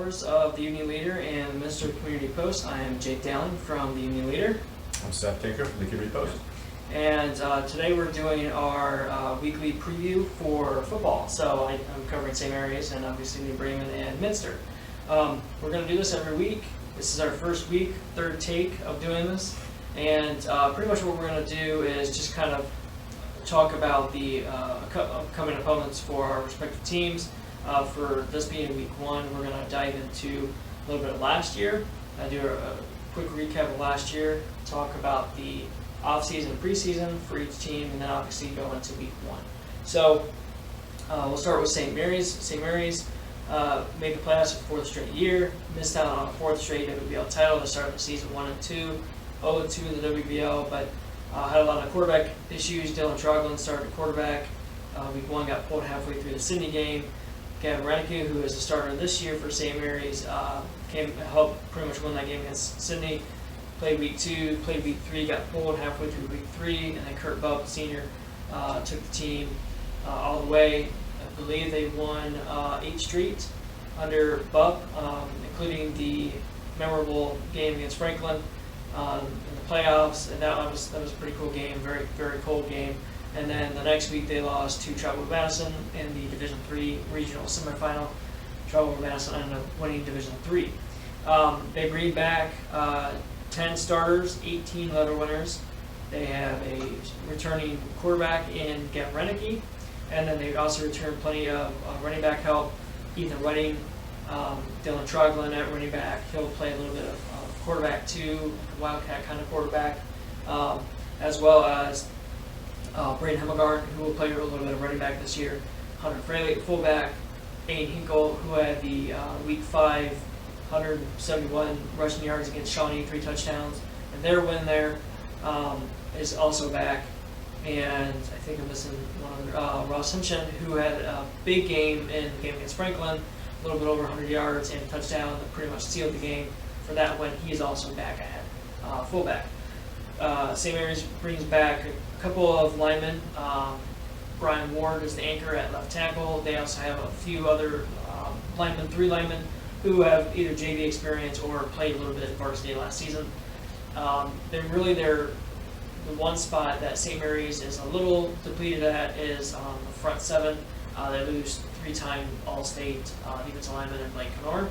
reporters of the Union Leader and Minster Community Post. I am Jake Dowling from the Union Leader. I'm Seth Kinker from the Community Post. And today we're doing our weekly preview for football. So I'm covering St. Mary's and obviously New Bremen and Minster. We're going to do this every week. This is our first week, third take of doing this. And pretty much what we're going to do is just kind of talk about the upcoming opponents for our respective teams. For this being week one, we're going to dive into a little bit of last year, do a quick recap of last year, talk about the off-season and preseason for each team, and then obviously go into week one. So we'll start with St. Mary's. St. Mary's made the playoffs for the fourth straight year, missed out on a fourth straight WBL title to start the season 1-2, 0-2 in the WBL, but had a lot of quarterback issues. Dylan Troglin started at quarterback. Week one got pulled halfway through the Sydney game. Gavin Renick, who is the starter this year for St. Mary's, helped pretty much win that game against Sydney. Played week two, played week three, got pulled halfway through week three, and then Kurt Bubb, senior, took the team all the way. I believe they won 8 straight under Bubb, including the memorable game against Franklin in the playoffs, and that was a pretty cool game, very, very cold game. And then the next week they lost to Trotwood Madison in the Division III regional semifinal. Trotwood Madison ended up winning Division III. They bring back 10 starters, 18 letter winners. They have a returning quarterback in Gavin Renick, and then they also return plenty of running back help. Ethan Wedding, Dylan Troglin at running back. He'll play a little bit of quarterback too, Wildcat kind of quarterback, as well as Braden Hemmelgarn, who will play a little bit of running back this year. Hunter Fraley at fullback. Aiden Hinkle, who had the week 5 171 rushing yards against Shawnee, 3 touchdowns. And their win there is also back. And I think I'm missing one other. Ross Hinchin, who had a big game in the game against Franklin, a little bit over 100 yards and a touchdown that pretty much sealed the game for that win. He is also back at fullback. St. Mary's brings back a couple of linemen. Brian Ward is the anchor at left tackle. They also have a few other linemen, 3 linemen, who have either JV experience or played a little bit at varsity last season. The one spot that St. Mary's is a little depleted at is on the front 7. They lose 3-time All-State defensive lineman in Blake Knorr.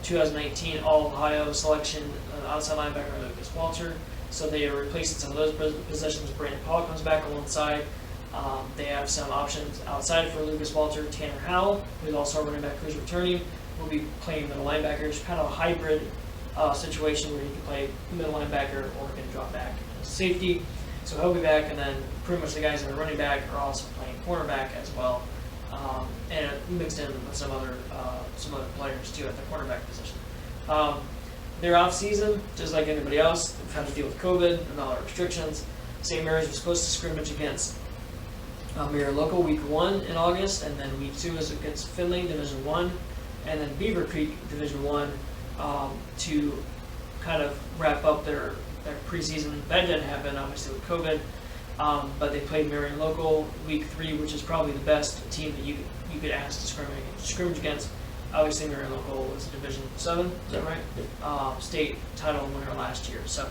2019 All-Ohio selection outside linebacker Lucas Walter. So they are replacing some of those positions. Brandon Paul comes back alongside. They have some options outside for Lucas Walter. Tanner Howell, who's also a running back who's returning, will be playing middle linebacker. It's kind of a hybrid situation where he can play middle linebacker or can drop back as safety. So he'll be back, and then pretty much the guys that are running back are also playing cornerback as well, and mixed in with some other players too at the cornerback position. Their off season, just like anybody else, they've had to deal with COVID and all the restrictions. St. Mary's was supposed to scrimmage against Mirror Local week 1 in August, and then week 2 is against Findlay Division 1, and then Beaver Creek Division 1 to kind of wrap up their preseason. That didn't happen obviously with COVID, but they played Marion Local week 3, which is probably the best team that you could ask to scrimmage against. Obviously, Marion Local was Division 7, is that right? State title winner last year. So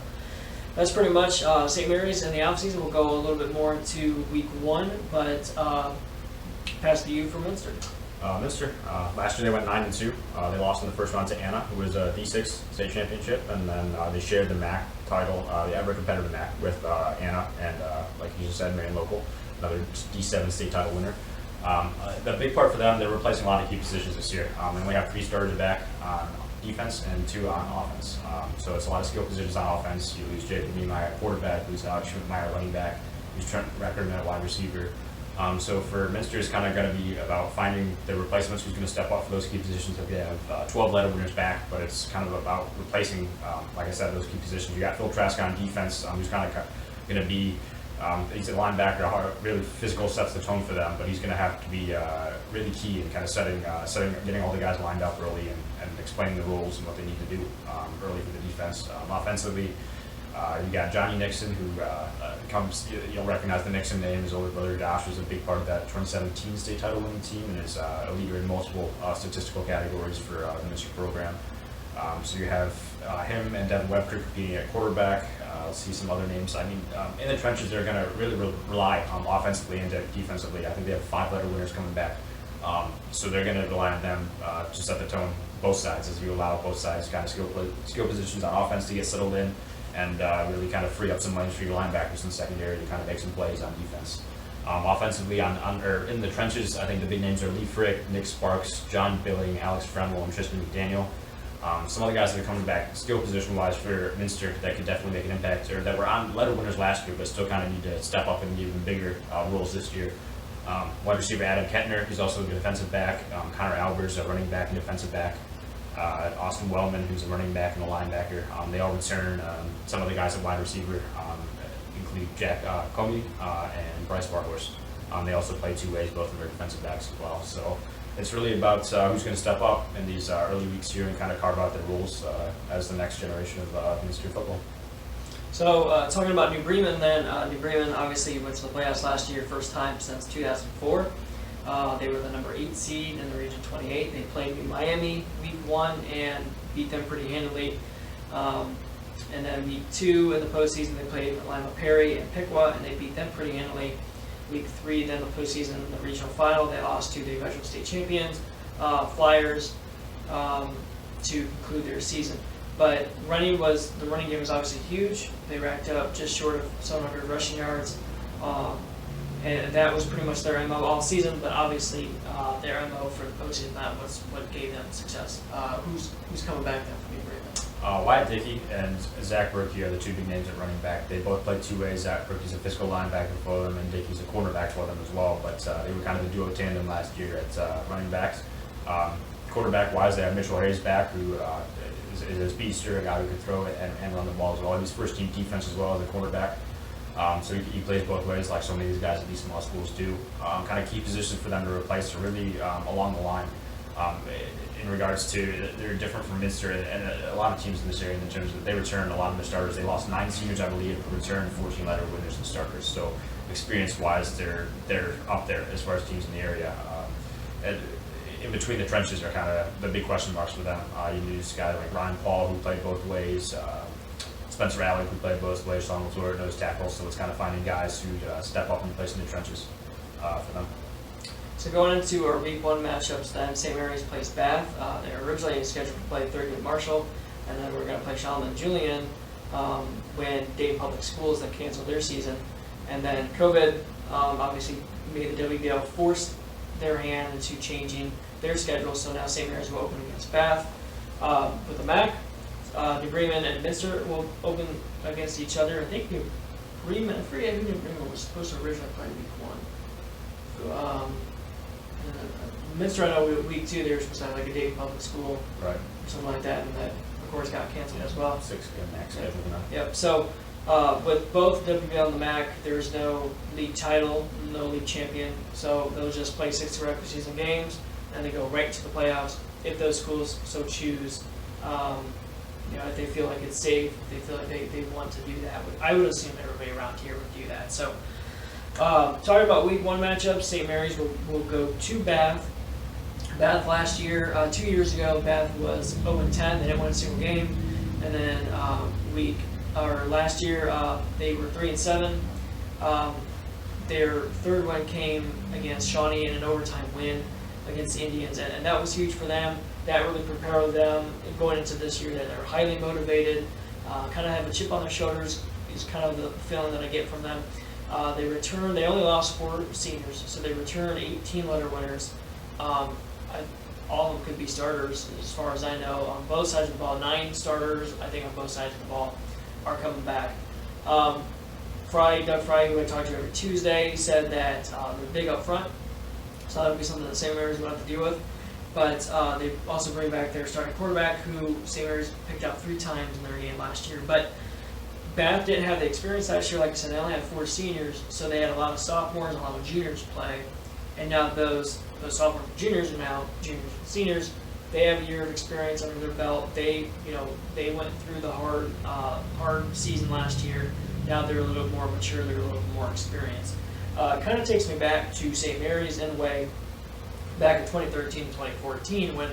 that's pretty much St. Mary's in the offseason. We'll go a little bit more into week 1, but pass to you for Minster. Minster, last year they went 9-2. They lost in the first round to Anna, who was a D6 state championship, and then they shared the MAC title, the ever competitive MAC, with Anna and, like you just said, Marion Local, another D7 state title winner. The big part for them, they're replacing a lot of key positions this year. They only have 3 starters back on defense and 2 on offense. So it's a lot of skill positions on offense. You lose Jacob Niemeyer at quarterback, lose Alex Schmidt-Meyer running back, lose Trent Reckerman at wide receiver. So for Minster, it's kind of going to be about finding the replacements who's going to step up for those key positions. They have 12 letter winners back, but it's kind of about replacing, like I said, those key positions. You got Phil Trask on defense, who's kind of going to be he's a linebacker, really physical, sets the tone for them, but he's going to have to be really key in kind of getting all the guys lined up early and explaining the rules and what they need to do early for the defense. Offensively, You got Johnny Nixon, who comes, you'll recognize the Nixon name. His older brother Josh was a big part of that 2017 state title winning team and is a leader in multiple statistical categories for the Minster program. So you have him and Devin Webker competing at quarterback. Let's see some other names. I mean, in the trenches, they're going to really rely offensively and defensively. I think they have 5-letter winners coming back. So they're going to rely on them to set the tone both sides, as you allow both sides kind of skill positions on offense to get settled in and really kind of free up some lanes for your linebackers in the secondary to kind of make some plays on defense. Offensively, or in the trenches, I think the big names are Lee Frick, Nick Sparks, John Billing, Alex Fremel, and Tristan McDaniel. Some other guys that are coming back skill position-wise for Minster that could definitely make an impact, or that were on letter winners last year, but still kind of need to step up and even bigger roles this year. Wide receiver Adam Kettner, who's also a defensive back. Connor Albers, a running back and defensive back. Austin Wellman, who's a running back and a linebacker. They all return. Some of the guys at wide receiver include Jack Comey and Bryce Barhorse. They also play two ways, both of their defensive backs as well. So it's really about who's going to step up in these early weeks here and kind of carve out their roles as the next generation of Minster football. So talking about New Bremen then, New Bremen obviously went to the playoffs last year, first time since 2004. They were the number 8 seed in the Region 28. They played New Miami week 1 and beat them pretty handily. And then week 2 in the postseason, they played Lima Perry and Piqua, and they beat them pretty handily. Week 3, then the postseason, the regional final, they lost to the eventual state champions, Flyers, to conclude their season. But the running game was obviously huge. They racked up just short of 700 rushing yards, and that was pretty much their MO all season. But obviously, their MO for the postseason, that was what gave them success. Who's coming back then for New Bremen? Wyatt Dickey and Zach Berkey are the two big names at running back. They both play two ways. Zach Berkey's a physical linebacker for them, and Dickey's a cornerback for them as well. But they were kind of a duo tandem last year at running backs. Quarterback-wise, they have Mitchell Hayes back, who is a speedster, a guy who can throw it and run the ball as well. He's first-team defense as well as a quarterback. So he plays both ways, like so many of these guys at these small schools do. Kind of key positions for them to replace are really along the line. In regards to, they're different from Minster and a lot of teams in this area in terms of they return a lot of their starters. They lost 9 seniors, I believe, but returned 14 letter winners and starters. So experience-wise, they're up there as far as teams in the area. In between the trenches are kind of the big question marks for them. You lose guys like Ryan Paul, who played both ways, Spencer Allen, who played both ways, Sean Latour, nose tackle. So it's kind of finding guys who step up and place in the trenches for them. So going into our week 1 matchups then, St. Mary's plays Bath. They were originally scheduled to play Thurgood Marshall, and then we're going to play Shaman Julian when Dayton Public Schools then canceled their season. And then COVID obviously made the WBL force their hand into changing their schedule, so now St. Mary's will open against Bath. With the MAC, New Bremen and Minster will open against each other. I think New Bremen, I forget who New Bremen was supposed to originally play week 1. Minster, I know week 2 they were supposed to have like a Dayton Public School, right, or something like that, and that of course got canceled as well. 6-game MAC schedule now. Yep. So with both WBL and the MAC, there's no league title, no league champion. So they'll just play 6 regular season games, and they go right to the playoffs if those schools so choose. If they feel like it's safe, if they feel like they want to do that. I would assume everybody around here would do that. So talking about week 1 matchups, St. Mary's will go to Bath. Bath last year, 2 years ago, Bath was 0-10. They didn't win a single game. And then last year, they were 3-7. Their third win came against Shawnee in an overtime win against the Indians, and that was huge for them. That really prepared them going into this year that they're highly motivated, kind of have a chip on their shoulders is kind of the feeling that I get from them. They only lost 4 seniors, so they returned 18 letter winners. All of them could be starters, as far as I know, on both sides of the ball. 9 starters, I think, on both sides of the ball are coming back. Doug Fry, who I talk to every Tuesday, said that they're big up front, so that'll be something that St. Mary's will have to deal with. But they also bring back their starting quarterback, who St. Mary's picked out 3 times in their game last year. But Bath didn't have the experience last year. Like I said, they only had 4 seniors, so they had a lot of sophomores and a lot of juniors play. And now those sophomores and juniors are now juniors and seniors, they have a year of experience under their belt. They went through the hard season last year. Now they're a little bit more mature. They're a little bit more experienced. Kind of takes me back to St. Mary's in a way, back in 2013 and 2014 when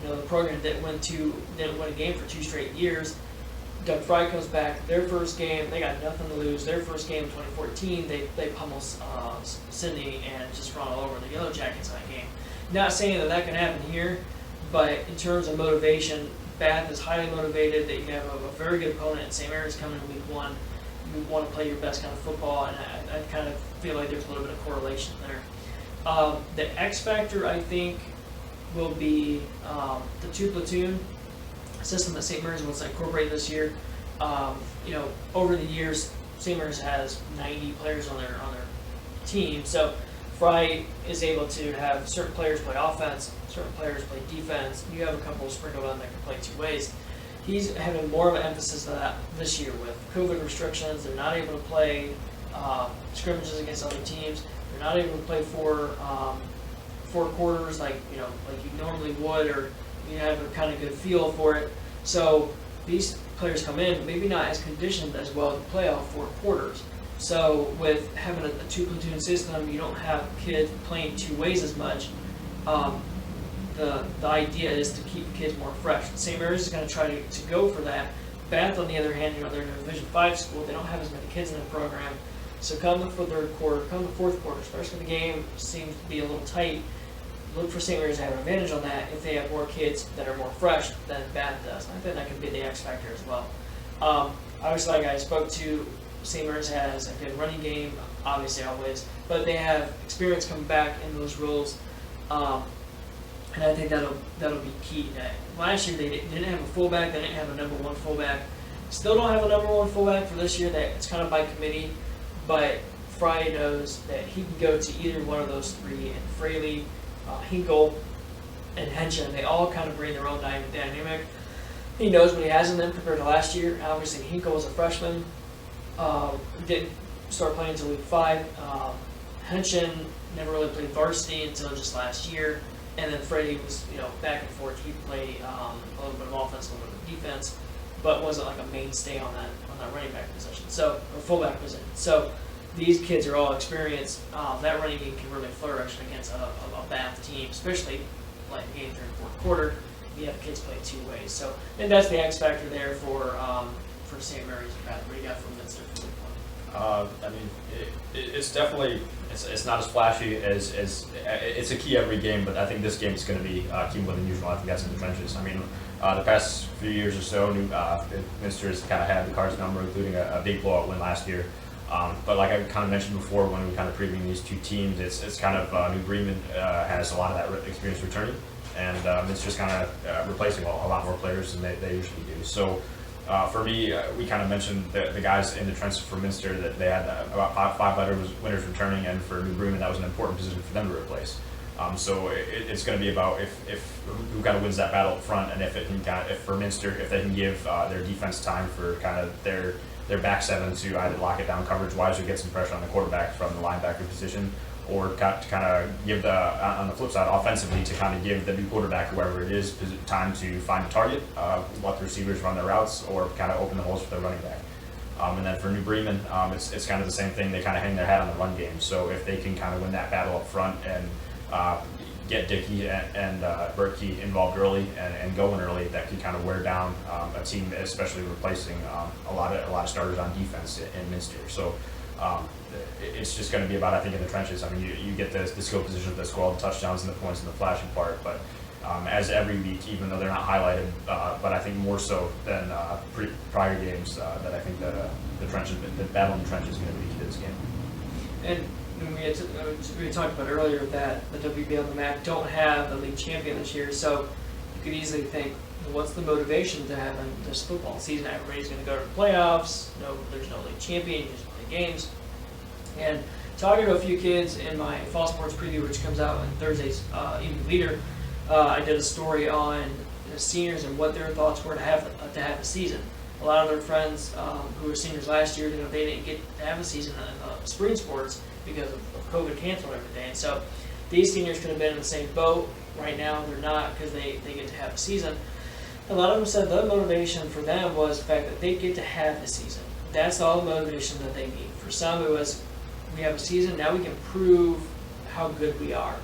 the program didn't win a game for 2 straight years. Doug Fry comes back. Their first game, they got nothing to lose. Their first game in 2014, they pummel Sydney and just run all over the Yellow Jackets in that game. Not saying that can happen here, but in terms of motivation, Bath is highly motivated. That you have a very good opponent. St. Mary's coming in week 1. You want to play your best kind of football, and I kind of feel like there's a little bit of correlation there. The X factor, I think, will be the 2-platoon system that St. Mary's wants to incorporate this year. Over the years, St. Mary's has 90 players on their team, so Fry is able to have certain players play offense, certain players play defense. You have a couple sprinkled on that can play 2 ways. He's having more of an emphasis on that this year with COVID restrictions. They're not able to play scrimmages against other teams. They're not able to play 4 quarters like you normally would, or you have a kind of good feel for it. So these players come in maybe not as conditioned as well to play all 4 quarters. So with having a 2-platoon system, you don't have kids playing 2 ways as much. The idea is to keep kids more fresh. St. Mary's is going to try to go for that. Bath, on the other hand, they're in a Division 5 school. They don't have as many kids in the program. So come the 3rd quarter, come the 4th quarter, especially when the game seems to be a little tight, look for St. Mary's to have an advantage on that if they have more kids that are more fresh than Bath does. I think that could be the X factor as well. Obviously, like I spoke to, St. Mary's has a good running game, obviously always, but they have experience coming back in those roles, and I think that'll be key. Last year they didn't have a fullback, they didn't have a number 1 fullback. Still don't have a number 1 fullback for this year. That it's kind of by committee, but Fry knows that he can go to either one of those 3, and Fraley, Hinkle, and Henshin, they all kind of bring their own dynamic. He knows what he has in them compared to last year. Obviously, Hinkle was a freshman, didn't start playing until week 5. Henshin never really played varsity until just last year, and then Freddie was back and forth. He'd play a little bit of offense, a little bit of defense, but wasn't like a mainstay on that running back position, or fullback position. So these kids are all experienced. That running game can really flourish against a Bath team, especially like game 3rd and 4th quarter. You have kids play 2 ways. So, and that's the X factor there for St. Mary's. What do you got from Minster for week 1? It's definitely it's not as flashy as it's a key every game, but I think this game is going to be key more than usual. I think that's in the trenches. I mean, the past few years or so, Minster has kind of had the cards number, including a big blowout win last year. But like I kind of mentioned before, when we kind of previewing these 2 teams, it's kind of New Bremen has a lot of that experience returning, and it's just kind of replacing a lot more players than they usually do. So for me, we kind of mentioned the guys in the trenches for Minster that they had about 5 winners returning, and for New Bremen that was an important position for them to replace. So it's going to be about who kind of wins that battle up front, and if for Minster, if they can give their defense time for kind of their back 7 to either lock it down coverage-wise or get some pressure on the quarterback from the linebacker position, or to kind of give on the flip side, offensively, to kind of give the new quarterback, whoever it is, time to find a target, let the receivers run their routes, or kind of open the holes for their running back. And then for New Bremen, it's kind of the same thing. They kind of hang their hat on the run game. So if they can kind of win that battle up front and get Dickey and Berkey involved early and going early, that could kind of wear down a team, especially replacing a lot of starters on defense in Minster. So it's just going to be about, I think, in the trenches. I mean, you get the skill position that score all the touchdowns and the points and the flashing part, but as every week, even though they're not highlighted, but I think more so than prior games, that I think that the battle in the trenches is going to be key to this game. And we talked about earlier that the WBL and the MAC don't have the league champion this year, so you could easily think, well, what's the motivation to having this football season? Everybody's going to go to the playoffs. No, there's no league champion. You just play games. And talking to a few kids in my fall sports preview, which comes out on Thursday's Evening Leader, I did a story on the seniors and what their thoughts were to have a season. A lot of their friends who were seniors last year, they didn't get to have a season in spring sports because of COVID canceling everything. And so these seniors could have been in the same boat. right now they're not because they get to have a season. A lot of them said the motivation for them was the fact that they get to have the season. That's all the motivation that they need. For some, it was, we have a season, now we can prove how good we are.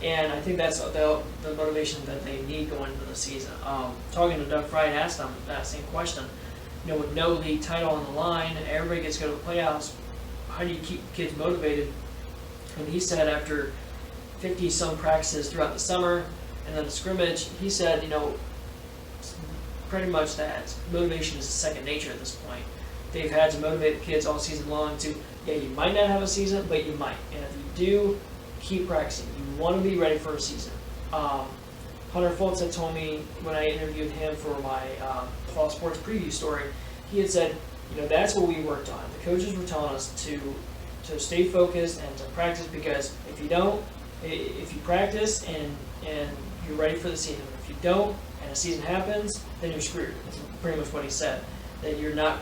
And I think that's the motivation that they need going into the season. Talking to Doug Fry, asked him that same question. With no league title on the line, and everybody gets to go to the playoffs, how do you keep kids motivated? And he said after 50-some practices throughout the summer and then a scrimmage, he said, pretty much that motivation is second nature at this point. They've had to motivate the kids all season long to, you might not have a season, but you might. And if you do, keep practicing. You want to be ready for a season. Hunter Fultz had told me when I interviewed him for my fall sports preview story, he had said, that's what we worked on. The coaches were telling us to stay focused and to practice, because if you don't, if you practice and you're ready for the season, if you don't and a season happens, then you're screwed. That's pretty much what he said. That you're not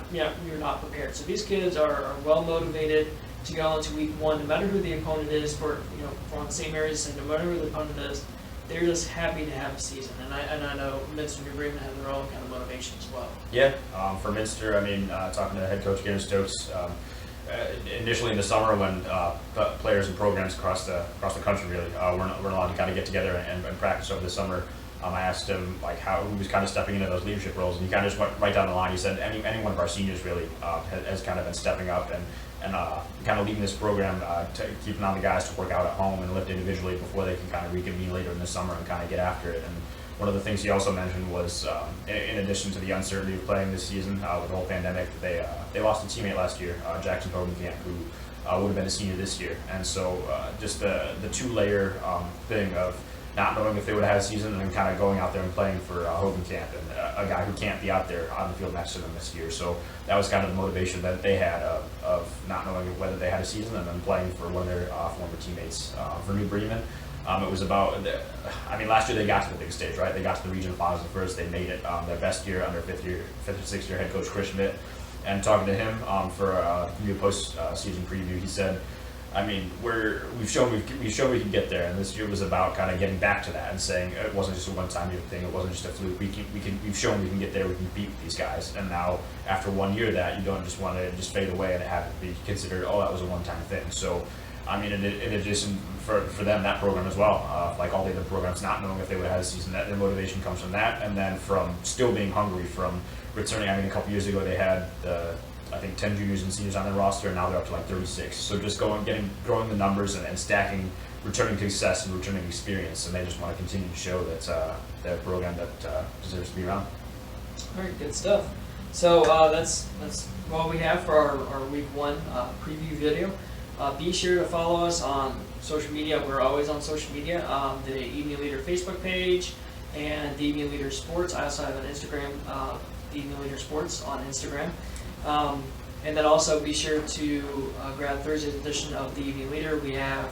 prepared. So these kids are well motivated to go into week one, no matter who the opponent is. For on St. Mary's, and no matter who the opponent is, they're just happy to have a season. And I know Minster and New Bremen have their own kind of motivation as well. Yeah, for Minster, talking to head coach Garen Stokes, initially in the summer when players and programs across the country really weren't allowed to kind of get together and practice over the summer. I asked him how he was kind of stepping into those leadership roles, and he kind of just went right down the line. He said any one of our seniors really has kind of been stepping up and kind of leading this program, to keeping on the guys to work out at home and lift individually before they can kind of reconvene later in the summer and kind of get after it. And one of the things he also mentioned was, in addition to the uncertainty of playing this season with the whole pandemic, they lost a teammate last year, Jackson Hogenkamp, who would have been a senior this year. And so just the two-layer thing of not knowing if they would have had a season and then kind of going out there and playing for Hogenkamp, and a guy who can't be out there on the field next to them this year. So that was kind of the motivation that they had of not knowing whether they had a season and then playing for one of their former teammates. For New Bremen, it was about, last year they got to the big stage, right? They got to the regional finals at first. They made it their best year under fifth or sixth year head coach Chris Schmidt. And talking to him for a new post-season preview, he said, we've shown we can get there, and this year was about kind of getting back to that and saying it wasn't just a one-time thing, it wasn't just a fluke. We've shown we can get there, we can beat these guys, and now after 1 year, that you don't just want to just fade away and have it be considered, that was a one-time thing. So, in addition for them, that program as well, like all the other programs, not knowing if they would have had a season, that their motivation comes from that, and then from still being hungry from returning. A couple years ago they had 10 juniors and seniors on their roster, and now they're up to 36. So just growing the numbers and stacking, returning success and returning experience, and they just want to continue to show that they're a program that deserves to be around. All right, good stuff. So that's what we have for our week one preview video. Be sure to follow us on social media. We're always on social media. The Evening Leader Facebook page and the Evening Leader Sports. I also have an Instagram, the Evening Leader Sports on Instagram. And then also be sure to grab Thursday's edition of the Evening Leader. We have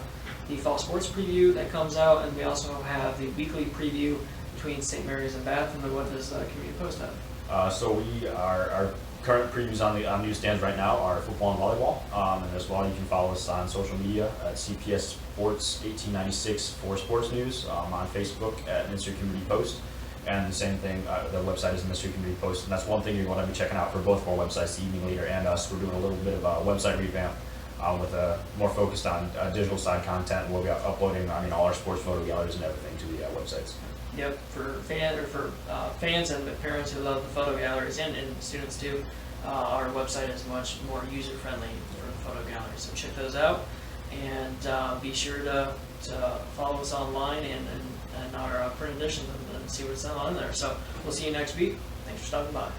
the fall sports preview that comes out, and we also have the weekly preview between St. Mary's and Bath. And then what does Community Post have? So our current previews on newsstands right now are football and volleyball, and as well you can follow us on social media at CPS Sports 1896 for Sports News, on Facebook at Minster Community Post. And the same thing, the website is Minster Community Post, and that's one thing you want to be checking out for both of our websites, the Evening Leader and us. We're doing a little bit of a website revamp with a more focused on digital side content. We'll be uploading, all our sports photo galleries and everything to the websites. Yep, for fans and the parents who love the photo galleries, and students too, our website is much more user friendly for the photo galleries. So check those out, and be sure to follow us online and our print editions and see what's on there. So we'll see you next week. Thanks for stopping by.